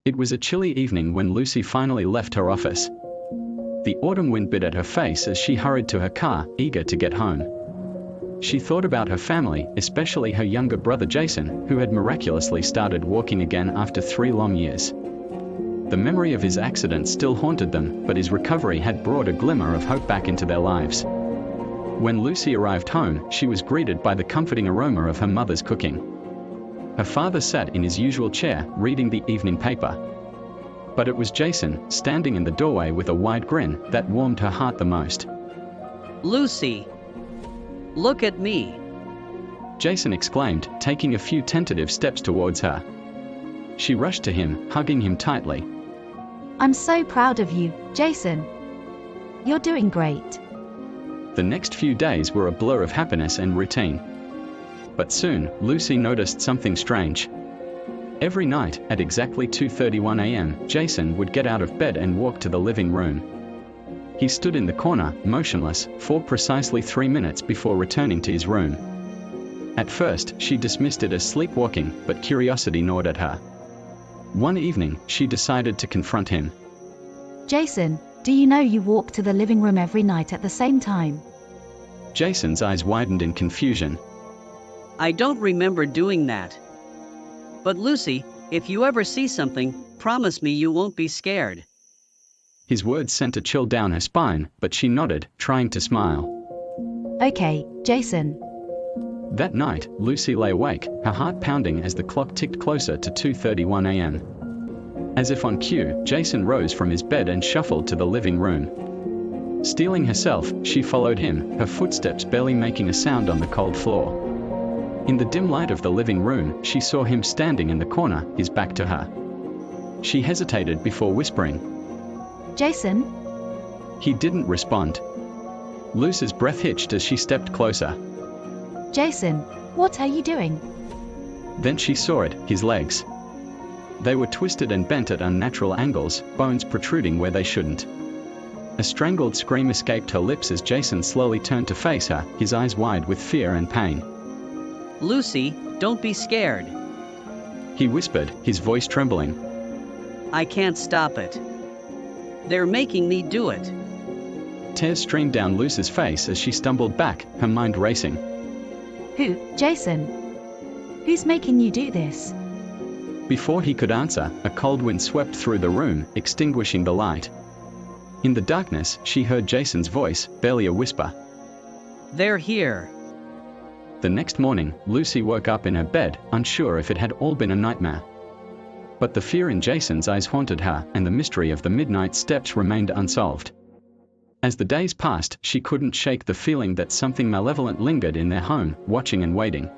It was a chilly evening when Lucy finally left her office. The autumn wind bit at her face as she hurried to her car, eager to get home. She thought about her family, especially her younger brother Jason, who had miraculously started walking again after 3 long years. The memory of his accident still haunted them, but his recovery had brought a glimmer of hope back into their lives. When Lucy arrived home, she was greeted by the comforting aroma of her mother's cooking. Her father sat in his usual chair, reading the evening paper. But it was Jason, standing in the doorway with a wide grin, that warmed her heart the most. "Lucy, look at me." Jason exclaimed, taking a few tentative steps towards her. She rushed to him, hugging him tightly. "I'm so proud of you, Jason. You're doing great." The next few days were a blur of happiness and routine. But soon, Lucy noticed something strange. Every night, at exactly 2:31 a.m., Jason would get out of bed and walk to the living room. He stood in the corner, motionless, for precisely 3 minutes before returning to his room. At first, she dismissed it as sleepwalking, but curiosity gnawed at her. One evening, she decided to confront him. "Jason, do you know you walk to the living room every night at the same time?" Jason's eyes widened in confusion. "I don't remember doing that. But Lucy, if you ever see something, promise me you won't be scared." His words sent a chill down her spine, but she nodded, trying to smile. "Okay, Jason." That night, Lucy lay awake, her heart pounding as the clock ticked closer to 2:31 a.m. As if on cue, Jason rose from his bed and shuffled to the living room. Steeling herself, she followed him, her footsteps barely making a sound on the cold floor. In the dim light of the living room, she saw him standing in the corner, his back to her. She hesitated before whispering, "Jason?" He didn't respond. Lucy's breath hitched as she stepped closer. "Jason, what are you doing?" Then she saw it, his legs. They were twisted and bent at unnatural angles, bones protruding where they shouldn't. A strangled scream escaped her lips as Jason slowly turned to face her, his eyes wide with fear and pain. "Lucy, don't be scared. He whispered, his voice trembling. I can't stop it. They're making me do it." Tears streamed down Lucy's face as she stumbled back, her mind racing. "Who, Jason? Who's making you do this?" Before he could answer, a cold wind swept through the room, extinguishing the light. In the darkness, she heard Jason's voice, barely a whisper. "They're here." The next morning, Lucy woke up in her bed, unsure if it had all been a nightmare. But the fear in Jason's eyes haunted her, and the mystery of the midnight steps remained unsolved. As the days passed, she couldn't shake the feeling that something malevolent lingered in their home, watching and waiting.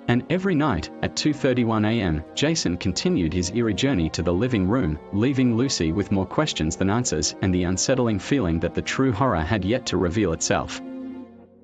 And every night, at 2:31 a.m., Jason continued his eerie journey to the living room, leaving Lucy with more questions than answers, and the unsettling feeling that the true horror had yet to reveal itself.